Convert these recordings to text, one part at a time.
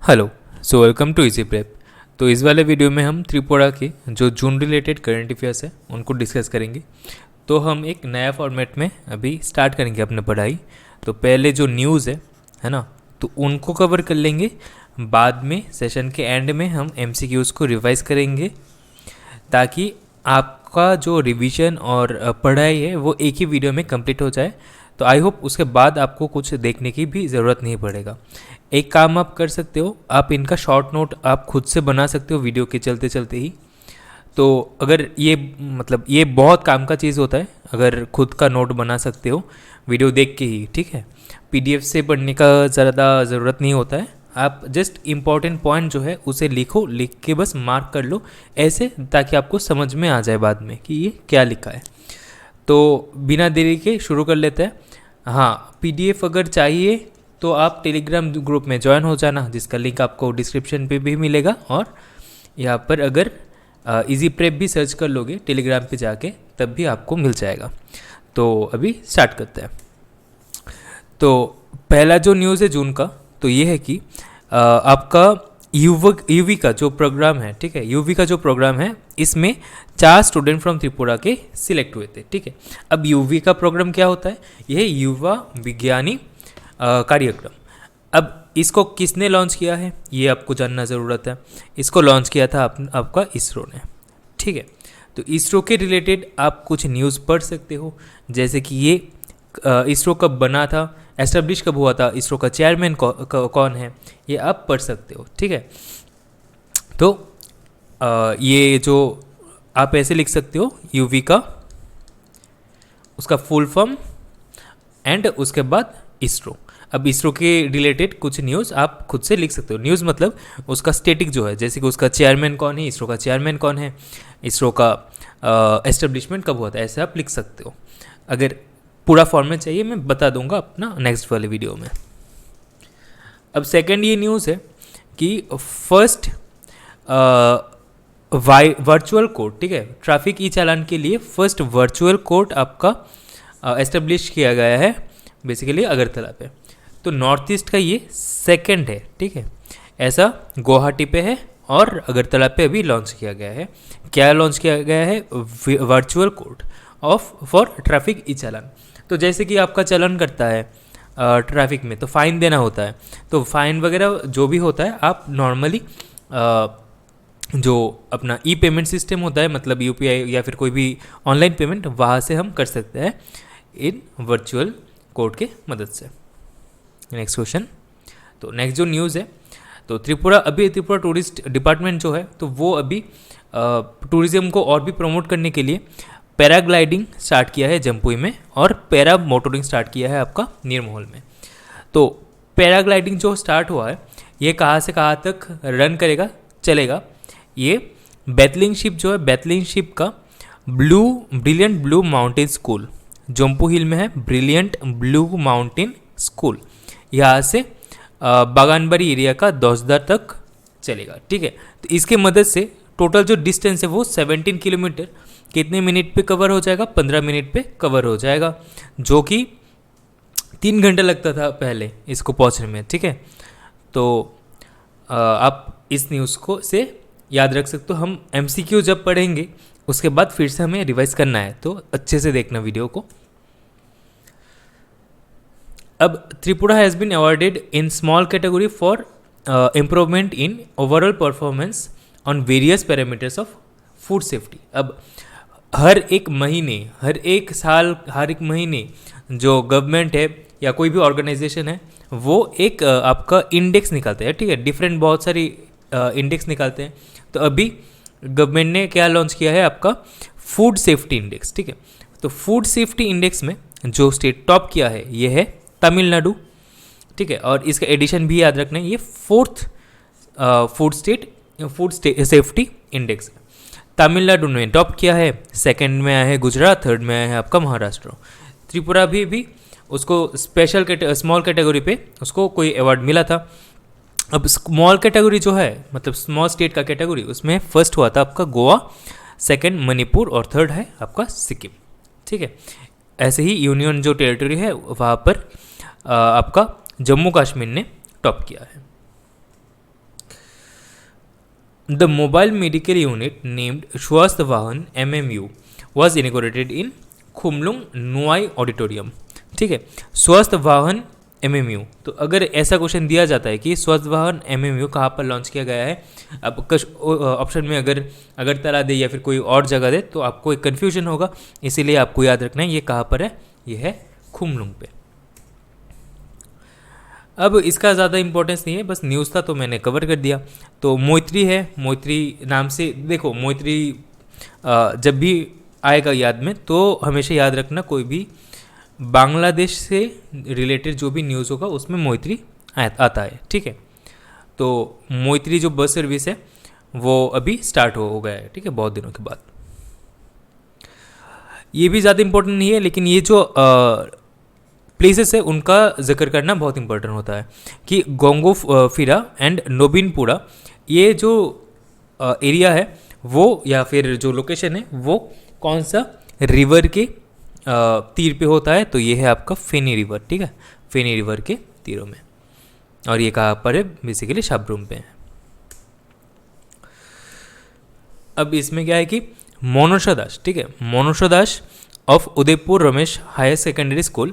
Hello. Welcome to Easy Prep. तो इस वाले वीडियो में हम त्रिपुरा के जो जून रिलेटेड करंट अफेयर्स है उनको डिस्कस करेंगे। तो हम एक नया फॉर्मेट में अभी स्टार्ट करेंगे अपनी पढ़ाई। तो पहले जो न्यूज़ है ना, तो उनको कवर कर लेंगे। बाद में सेशन के एंड में हम एमसीक्यूज़ को रिवाइज करेंगे ताकि आपका जो रिवीजन और पढ़ाई है वो एक ही वीडियो में कंप्लीट हो जाए। तो आई होप उसके बाद आपको कुछ देखने की भी ज़रूरत नहीं पड़ेगा। एक काम आप कर सकते हो, आप इनका शॉर्ट नोट आप खुद से बना सकते हो वीडियो के चलते चलते ही। तो अगर ये बहुत काम का चीज़ होता है अगर खुद का नोट बना सकते हो वीडियो देख के ही, ठीक है। पीडीएफ से पढ़ने का ज़्यादा ज़रूरत नहीं होता है। आप जस्ट इम्पॉर्टेंट पॉइंट जो है उसे लिख के बस मार्क कर लो ऐसे, ताकि आपको समझ में आ जाए बाद में कि ये क्या लिखा है। तो बिना देरी के शुरू कर लेते हैं। हाँ, पीडीएफ अगर चाहिए तो आप टेलीग्राम ग्रुप में ज्वाइन हो जाना, जिसका लिंक आपको डिस्क्रिप्शन पे भी मिलेगा। और यहाँ पर अगर इजी प्रेप भी सर्च कर लोगे टेलीग्राम पे जाके तब भी आपको मिल जाएगा। तो अभी स्टार्ट करते हैं। तो पहला जो न्यूज़ है जून का, तो ये है कि आपका यूवी का जो प्रोग्राम है, ठीक है, यूवी का जो प्रोग्राम है इसमें 4 स्टूडेंट फ्रॉम त्रिपुरा के सिलेक्ट हुए थे, ठीक है। अब यूवी का प्रोग्राम क्या होता है? यह युवा विज्ञानी कार्यक्रम। अब इसको किसने लॉन्च किया है ये आपको जानना ज़रूरत है। इसको लॉन्च किया था आपका इसरो ने, ठीक है। तो इसरो के रिलेटेड आप कुछ न्यूज़ पढ़ सकते हो, जैसे कि ये इसरो कब बना था, एस्टेब्लिश कब हुआ था, इसरो का चेयरमैन कौन है, ये आप पढ़ सकते हो, ठीक है। तो ये जो आप ऐसे लिख सकते हो यूवी का, उसका फुल फॉर्म एंड उसके बाद इसरो। अब इसरो के रिलेटेड कुछ न्यूज़ आप खुद से लिख सकते हो। न्यूज़ मतलब उसका स्टेटिक जो है, जैसे कि उसका चेयरमैन कौन है, इसरो का चेयरमैन कौन है, इसरो का एस्टेब्लिशमेंट कब हुआ था, ऐसे आप लिख सकते हो। अगर पूरा फॉर्मेट चाहिए मैं बता दूंगा अपना नेक्स्ट वाले वीडियो में। अब सेकंड ये न्यूज़ है कि फर्स्ट वर्चुअल कोर्ट, ठीक है, ट्रैफिक ई चालान के लिए फर्स्ट वर्चुअल कोर्ट आपका एस्टेब्लिश किया गया है बेसिकली अगरतला पे। तो नॉर्थ ईस्ट का ये सेकंड है, ठीक है। ऐसा गुवाहाटी पे है और अगरतला पे अभी लॉन्च किया गया है। क्या लॉन्च किया गया है? Virtual court for traffic e चालान। तो जैसे कि आपका चलन करता है ट्रैफिक में, तो फ़ाइन देना होता है। तो फ़ाइन वगैरह जो भी होता है आप नॉर्मली जो अपना ई पेमेंट सिस्टम होता है, मतलब यूपीआई या फिर कोई भी ऑनलाइन पेमेंट, वहाँ से हम कर सकते हैं इन वर्चुअल कोर्ट के मदद से। Next question. तो नेक्स्ट जो न्यूज़ है, तो त्रिपुरा टूरिस्ट डिपार्टमेंट जो है, तो वो अभी टूरिज़्म को और भी प्रमोट करने के लिए पैराग्लाइडिंग स्टार्ट किया है जम्पुई में, और पैरा मोटरिंग स्टार्ट किया है आपका नीरमोहल में। तो पैराग्लाइडिंग जो स्टार्ट हुआ है, ये कहाँ से कहाँ तक रन चलेगा? ये बैतलिंग शिप जो है, बैतलिंग शिप का brilliant blue mountain school Jammu हिल में है, ब्रिलियंट ब्लू माउंटेन स्कूल, यहाँ से बागानबाड़ी एरिया का दौसदार तक चलेगा, ठीक है। तो इसके मदद से टोटल जो डिस्टेंस है वो 17 किलोमीटर कितने मिनट पे कवर हो जाएगा? 15 मिनट पे कवर हो जाएगा, जो कि 3 घंटे लगता था पहले इसको पहुंचने में, ठीक है। तो आप इस न्यूज़ को से याद रख सकते हो। हम एमसीक्यू जब पढ़ेंगे उसके बाद फिर से हमें रिवाइज करना है, तो अच्छे से देखना वीडियो को। अब Tripura has been awarded in small category for improvement in overall performance on various parameters of food safety. अब हर एक महीने जो गवर्नमेंट है या कोई भी ऑर्गेनाइजेशन है, वो एक आपका इंडेक्स निकालते हैं, ठीक है। डिफरेंट बहुत सारी इंडेक्स निकालते हैं। तो अभी गवर्नमेंट ने क्या लॉन्च किया है? आपका फूड सेफ्टी इंडेक्स, ठीक है। तो फूड सेफ्टी इंडेक्स में जो स्टेट टॉप किया है ये है तमिलनाडु, ठीक है। और इसका एडिशन भी याद रखना है, ये 4th फूड सेफ्टी इंडेक्स है। तमिलनाडु ने टॉप किया है, सेकंड में आया है गुजरात, थर्ड में आया है आपका महाराष्ट्र। त्रिपुरा भी उसको स्मॉल कैटेगरी पे उसको कोई अवार्ड मिला था। अब स्मॉल कैटेगरी जो है, मतलब स्मॉल स्टेट का कैटेगरी, उसमें फर्स्ट हुआ था आपका गोवा, सेकंड मणिपुर और थर्ड है आपका सिक्किम, ठीक है। ऐसे ही यूनियन जो टेरिटरी है वहाँ पर आपका जम्मू कश्मीर ने टॉप किया है। The mobile medical unit named Swasthya Vahan MMU was inaugurated in Khumlung Nuai auditorium. ठीक है, स्वास्थ्य वाहन MMU, तो अगर ऐसा क्वेश्चन दिया जाता है कि स्वास्थ्य वाहन MMU कहाँ पर लॉन्च किया गया है, अब ऑप्शन में अगर अगरतला दे या फिर कोई और जगह दे तो आपको एक कन्फ्यूजन होगा, इसीलिए आपको याद रखना है ये कहाँ पर है, ये है खुमलुंग पे। अब इसका ज़्यादा इंपॉर्टेंस नहीं है, बस न्यूज़ था तो मैंने कवर कर दिया। तो मोइत्री है, मोइत्री नाम से देखो, मोइत्री जब भी आएगा याद में तो हमेशा याद रखना कोई भी बांग्लादेश से रिलेटेड जो भी न्यूज़ होगा उसमें मोइत्री आता है। ठीक है, तो मोइत्री जो बस सर्विस है वो अभी स्टार्ट हो गया है। ठीक है, बहुत दिनों के बाद। ये भी ज़्यादा इम्पोर्टेंट नहीं है, लेकिन ये जो प्लेसेस है उनका जिक्र करना बहुत इंपॉर्टेंट होता है कि गोंगोफिरा एंड नोबिनपुरा, ये जो एरिया है वो या फिर जो लोकेशन है वो कौन सा रिवर के तीर पे होता है, तो ये है आपका फेनी रिवर। ठीक है, फेनी रिवर के तीरों में, और ये कहाँ पर है, बेसिकली शाबरूम पे है। अब इसमें क्या है कि मोनोशा दास, ठीक है, Monosha Das of Udaipur Ramesh higher secondary school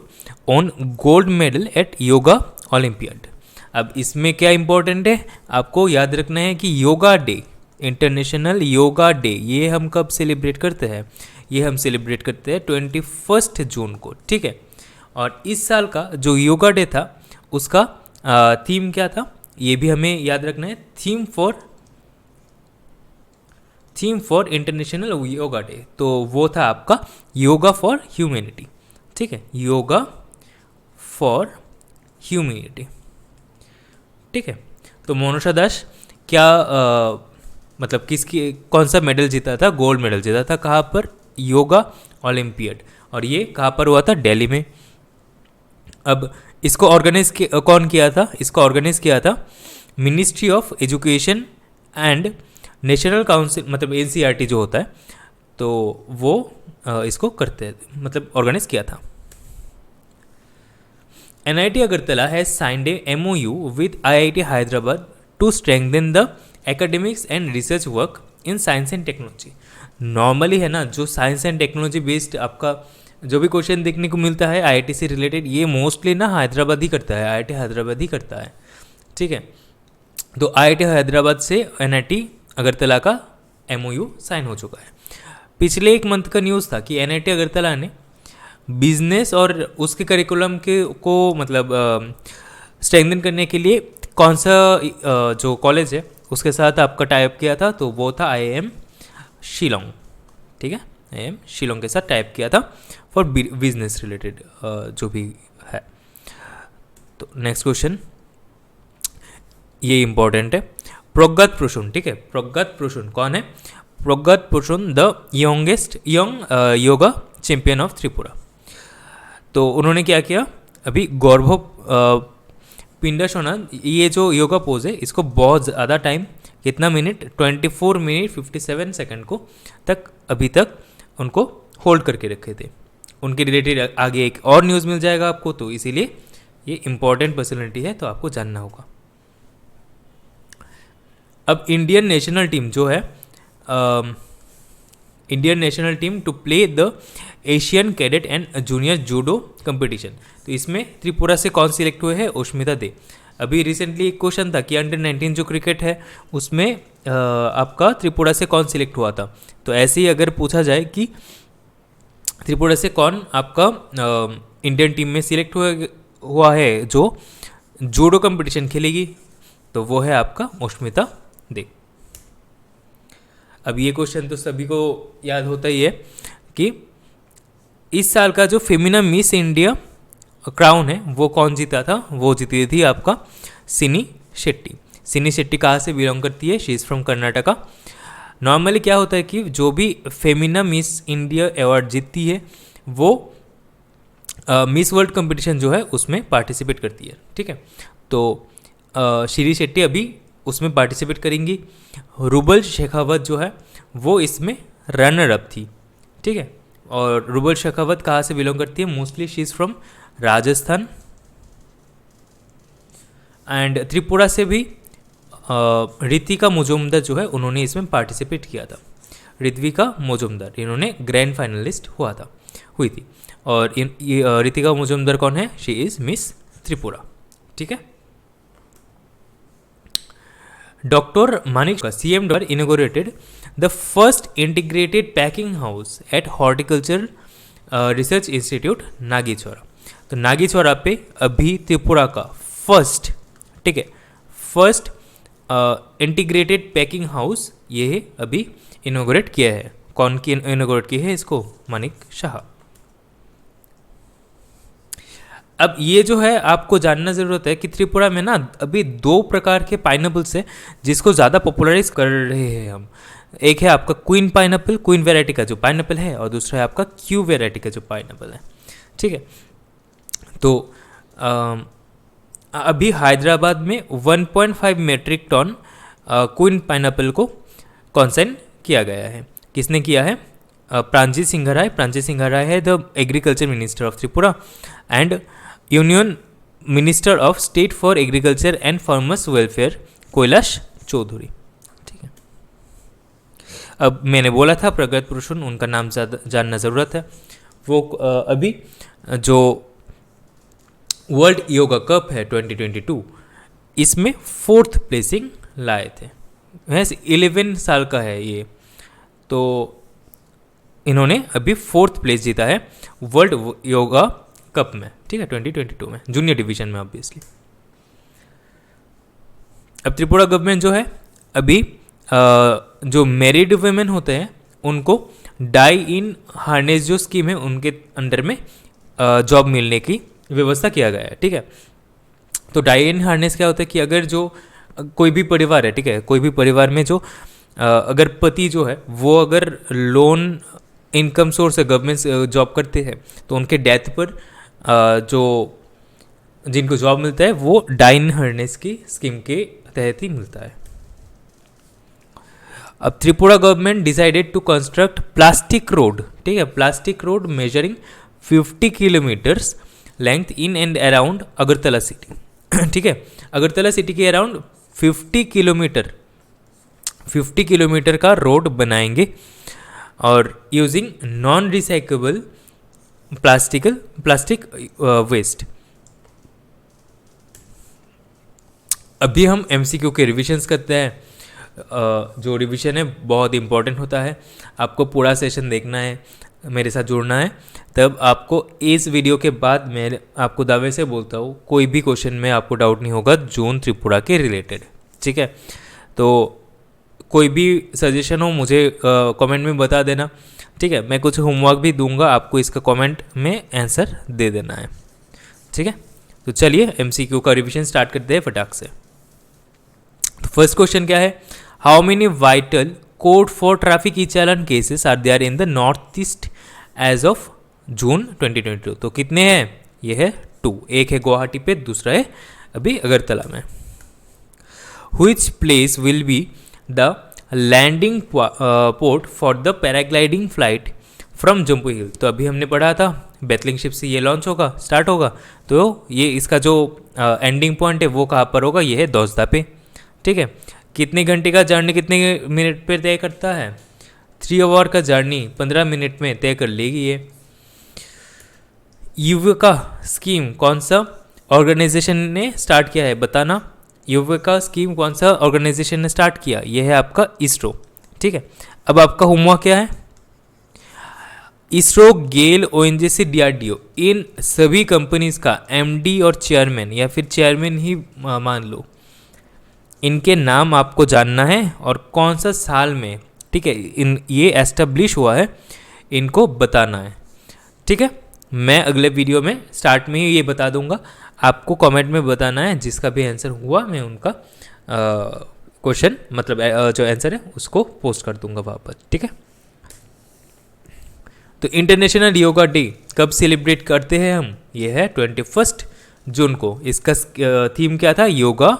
won gold medal at yoga Olympiad. अब इसमें क्या इंपॉर्टेंट है, आपको याद रखना है कि yoga day, international yoga day, ये हम कब सेलिब्रेट करते हैं, ये हम सेलिब्रेट करते हैं 21 जून को। ठीक है, और इस साल का जो योगा डे था उसका थीम क्या था, ये भी हमें याद रखना है, theme for international yoga day, तो वो था आपका योगा फॉर ह्यूमैनिटी। ठीक है, योगा फॉर ह्यूमैनिटी। ठीक है, तो मोनोशा दास क्या मतलब किसकी कौन सा मेडल जीता था, गोल्ड मेडल जीता था, कहाँ पर, योगा ओलंपियाड, और ये कहाँ पर हुआ था, दिल्ली में। अब इसको ऑर्गेनाइज कौन किया था, इसको ऑर्गेनाइज किया था ministry of education and national council, मतलब NCERT जो होता है, तो वो इसको करते मतलब ऑर्गेनाइज किया था। NIT Agartala has signed a MOU with IIT Hyderabad to strengthen the academics and research work in science and technology. Normally है ना, जो साइंस एंड टेक्नोलॉजी बेस्ड आपका जो भी क्वेश्चन देखने को मिलता है IIT से रिलेटेड, ये मोस्टली ना हैदराबाद ही करता है, IIT हैदराबाद ही करता है। ठीक है, तो IIT हैदराबाद से NIT अगरतला का MOU साइन हो चुका है। पिछले एक मंथ का न्यूज़ था कि NIT अगरतला ने बिजनेस और उसके करिकुलम के को मतलब स्ट्रेंथन करने के लिए कौन सा जो कॉलेज है उसके साथ आपका टाइप किया था, तो वो था IIM शिलोंग। ठीक है, IIM शिलोंग के साथ टाइप किया था फॉर बिजनेस रिलेटेड जो भी है। तो नेक्स्ट क्वेश्चन ये इंपॉर्टेंट है, प्रज्ञात प्रोशुन। ठीक है, प्रज्ञात प्रोशुन कौन है, Pragyat Proshun the youngest yoga champion of Tripura. तो उन्होंने क्या किया, अभी गौरव पिंडासोना, ये जो योगा पोज है इसको बहुत ज़्यादा टाइम, कितना मिनट, 24 मिनट 57 सेकंड को अभी तक उनको होल्ड करके रखे थे। उनके रिलेटेड आगे एक और न्यूज़ मिल जाएगा आपको, तो इसीलिए ये इंपॉर्टेंट पर्सनैलिटी है, तो आपको जानना होगा। अब इंडियन नेशनल टीम जो है, Indian national team to play the Asian cadet and junior judo competition, तो इसमें त्रिपुरा से कौन सिलेक्ट हुए हैं, उष्मिता दे। अभी रिसेंटली एक क्वेश्चन था कि अंडर 19 जो क्रिकेट है उसमें आपका त्रिपुरा से कौन सिलेक्ट हुआ था, तो ऐसे ही अगर पूछा जाए कि त्रिपुरा से कौन आपका इंडियन टीम में सिलेक्ट हुआ है जो जूडो कंपटीशन खेलेगी, तो वो है आपका उष्मिता दे। अब ये क्वेश्चन तो सभी को याद होता ही है कि इस साल का जो फेमिना मिस इंडिया क्राउन है वो कौन जीता था, वो जीती थी आपका सिनी शेट्टी। सिनी शेट्टी कहाँ से बिलोंग करती है, she is from Karnataka. Normally क्या होता है कि जो भी फेमिना मिस इंडिया अवार्ड जीतती है वो मिस वर्ल्ड कंपटीशन जो है उसमें पार्टिसिपेट करती है। ठीक है, तो श्री शेट्टी अभी उसमें पार्टिसिपेट करेंगी। रुबल शेखावत जो है वो इसमें रनर अप थी। ठीक है, और रुबल शेखावत कहाँ से बिलोंग करती है, mostly she is from Rajasthan. And Tripura से भी रितिका मुजुमदार जो है उन्होंने इसमें पार्टिसिपेट किया था। ऋत्विका मुजुमदार इन्होंने ग्रैंड फाइनलिस्ट हुई थी। और ये रितिका मुजुमदार कौन है? She is miss Tripura. ठीक है। डॉक्टर मानिक का सीएम द्वारा inaugurated the first integrated packing house at horticulture research institute Nagichaura. तो नागीचौरा पे अभी त्रिपुरा का फर्स्ट, ठीक है, फर्स्ट इंटीग्रेटेड पैकिंग हाउस ये अभी इनोग्रेट किया है। कौन की इनोग्रेट की है इसको? मानिक शाह। अब ये जो है आपको जानना ज़रूरत है कि त्रिपुरा में ना अभी दो प्रकार के पाइनएप्पल्स है जिसको ज़्यादा पॉपुलराइज कर रहे हैं हम। एक है आपका क्वीन पाइनएप्पल, क्वीन वेराइटी का जो पाइनएप्पल है, और दूसरा है आपका क्यू वेराइटी का जो पाइनएप्पल है। ठीक है। तो अभी हैदराबाद में 1.5 मेट्रिक टन क्वीन पाइनएप्पल को कॉन्साइन किया गया है। किसने किया है? प्रांजीत सिंघराय। प्रांजीत सिंघराय है the agriculture minister of Tripura and union minister of state for agriculture and farmers welfare Kailash Choudhary. ठीक है। अब मैंने बोला था प्रगत पुरुषों, उनका नाम जानना ज़रूरत है। वो अभी जो वर्ल्ड योगा कप है 2022 इसमें 4th प्लेसिंग लाए थे। वैसे 11 साल का है ये, तो इन्होंने अभी 4th प्लेस जीता है वर्ल्ड योगा कप में। ठीक है, 2022 में, जूनियर डिवीजन में ऑब्वियसली। अब त्रिपुरा गवर्नमेंट जो है अभी जो मैरिड वुमेन होते हैं उनको डाई इन हार्नेस जो स्कीम है उनके अंडर में जॉब मिलने की व्यवस्था किया गया है। ठीक है। तो डाई इन हार्नेस क्या होता है कि अगर जो कोई भी परिवार है, ठीक है, कोई भी परिवार में जो अगर पति जो है वो अगर लोन इनकम सोर्स है, गवर्नमेंट जॉब करते हैं, तो उनके डेथ पर जो जिनको जॉब मिलता है वो डाई इन हार्नेस की स्कीम के तहत ही मिलता है। अब Tripura government decided to construct plastic road, ठीक है, plastic road measuring 50 kilometres length in and around Agartala city. ठीक है, अगरतला सिटी के अराउंड 50 किलोमीटर का रोड बनाएंगे और using non recyclable plastic waste. अभी हम MCQ के रिविजन्स करते हैं। जो रिवीजन है बहुत इंपॉर्टेंट होता है, आपको पूरा सेशन देखना है, मेरे साथ जुड़ना है, तब आपको इस वीडियो के बाद मैं आपको दावे से बोलता हूँ कोई भी क्वेश्चन में आपको डाउट नहीं होगा जोन त्रिपुरा के रिलेटेड। ठीक है, तो कोई भी सजेशन हो मुझे कमेंट में बता देना। ठीक है, मैं कुछ होमवर्क भी दूंगा आपको, इसका कमेंट में आंसर दे देना है। ठीक है, तो चलिए MCQ का रिवीजन स्टार्ट करते हैं फटाक से। तो फर्स्ट क्वेश्चन क्या है? How many vital code for traffic e challan cases are there in the north east as of June 2022? तो कितने हैं? ये है 2। एक है गुवाहाटी पे, दूसरा है अभी अगरतला में। Which place will be the landing port for the paragliding flight from Jampui hill? तो अभी हमने पढ़ा था बेतलिंग शिप से ये लॉन्च होगा, स्टार्ट होगा, तो ये इसका जो एंडिंग पॉइंट है वो कहाँ पर होगा? ये है दौसदा पे। ठीक है, कितने घंटे का जर्नी कितने मिनट पे तय करता है? 3 आवर का जर्नी 15 मिनट में तय कर लेगी ये। युविका स्कीम कौन सा ऑर्गेनाइजेशन ने स्टार्ट किया है? बताना। युविका स्कीम कौन सा ऑर्गेनाइजेशन ने स्टार्ट किया? ये है आपका इसरो। ठीक है, अब आपका होमवर्क क्या है? इसरो, गेल, ONGC, DRDO, इन सभी कंपनीज का MD और चेयरमैन या फिर चेयरमैन ही मान लो, इनके नाम आपको जानना है और कौन सा साल में, ठीक है, ये एस्टेब्लिश हुआ है, इनको बताना है। ठीक है, मैं अगले वीडियो में स्टार्ट में ही ये बता दूंगा, आपको कमेंट में बताना है। जिसका भी आंसर हुआ मैं उनका क्वेश्चन मतलब जो आंसर है उसको पोस्ट कर दूंगा वहाँ पर। ठीक है, तो इंटरनेशनल योगा डे कब सेलिब्रेट करते हैं हम? ये है 21 जून को। इसका थीम क्या था? Yoga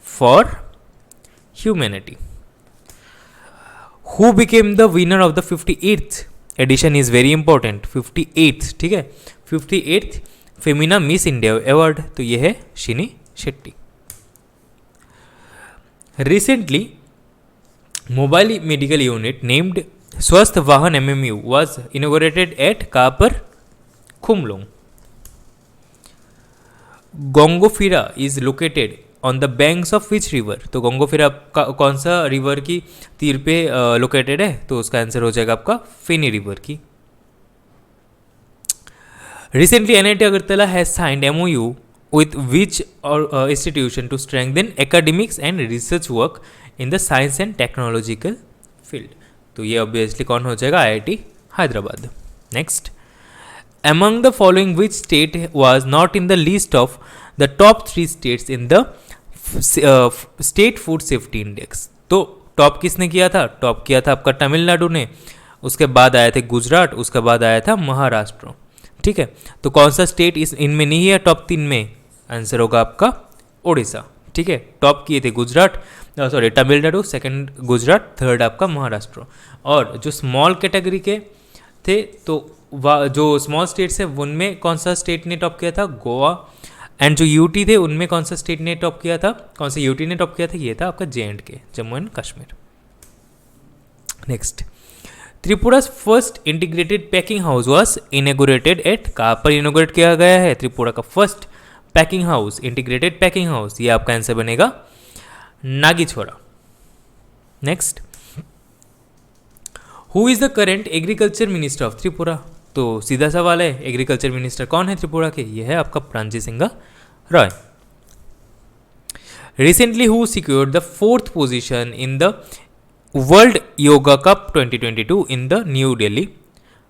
for humanity. Who became the winner of the 58th edition is very important. 58th, ठीक है, 58th Femina miss India award, तो ये है Shini Shetty. Recently mobile medical unit named Swasth Vahan MMU was inaugurated at कहाँ पर? Khumlong. Gongophira is located on the banks of which river? तो गोंगोफिरा कौन सा रिवर की तीर पे लोकेटेड है? तो उसका आंसर हो जाएगा आपका फेनी रिवर की. Recently NIT Agartala has signed MOU with which institution to strengthen academics and research work in the science and technological field? तो ये ऑब्वियसली कौन हो जाएगा? IIT Hyderabad. Next, among the following which state was not in the list of the top 3 states in the state food safety index? तो top किसने किया था? Top किया था आपका तमिलनाडु ने, उसके बाद आया थे गुजरात, उसके बाद आया था महाराष्ट्र. ठीक है, तो कौन सा स्टेट इस इनमें नहीं है टॉप 3 में? आंसर होगा आपका उड़ीसा. ठीक है, टॉप किए थे Gujarat, sorry Tamil Nadu, second Gujarat, third आपका महाराष्ट्र. और जो स्मॉल कैटेगरी के थे, तो जो स्मॉल स्टेट्स है उनमें कौन सा स्टेट ने टॉप किया था? गोवा. एंड जो यूटी थे उनमें कौन सा स्टेट ने टॉप किया था? कौन सा यूटी ने टॉप किया था? ये था आपका JNK, Jammu and Kashmir. Next, Tripura's first integrated packing house was inaugurated at? कहाँ पर इनॉग्रेट किया गया है त्रिपुरा का first packing house, integrated packing house? ये आपका आंसर बनेगा Nagichhora. Next, who is the current agriculture minister of Tripura? तो सीधा सवाल है, एग्रीकल्चर मिनिस्टर कौन है त्रिपुरा के? ये है आपका Pranji Singh Roy. Recently who secured the 4th position in the world yoga cup 2022 in the new Delhi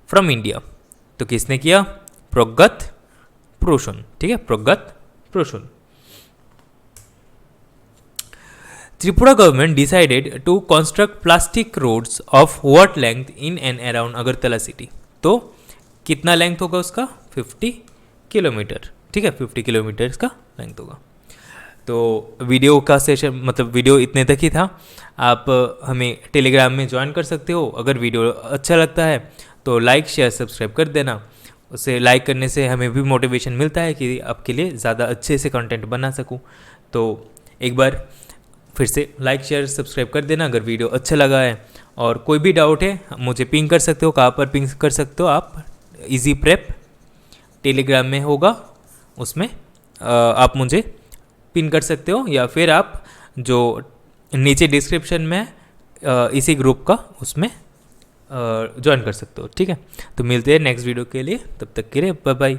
from India? तो किसने किया? प्रगत प्रोशुन. ठीक है, Pragat Proshun. Tripura government decided to construct plastic roads of what length in and around Agartala city? तो कितना लेंथ होगा उसका? 50 किलोमीटर. ठीक है, 50 किलोमीटर का लेंथ होगा. तो वीडियो का सेशन, मतलब वीडियो इतने तक ही था. आप हमें टेलीग्राम में ज्वाइन कर सकते हो. अगर वीडियो अच्छा लगता है तो लाइक शेयर सब्सक्राइब कर देना. उसे लाइक करने से हमें भी मोटिवेशन मिलता है कि आपके लिए ज़्यादा अच्छे से कंटेंट बना सकूं. तो एक बार फिर से लाइक शेयर सब्सक्राइब कर देना अगर वीडियो अच्छा लगा है. और कोई भी डाउट है मुझे पिंग कर सकते हो. कहाँ पर पिंग कर सकते हो आप? इजी प्रेप टेलीग्राम में होगा, उसमें आप मुझे पिन कर सकते हो, या फिर आप जो नीचे डिस्क्रिप्शन में इसी ग्रुप का उसमें ज्वाइन कर सकते हो. ठीक है, तो मिलते हैं नेक्स्ट वीडियो के लिए. तब तक के लिए बाय बाय.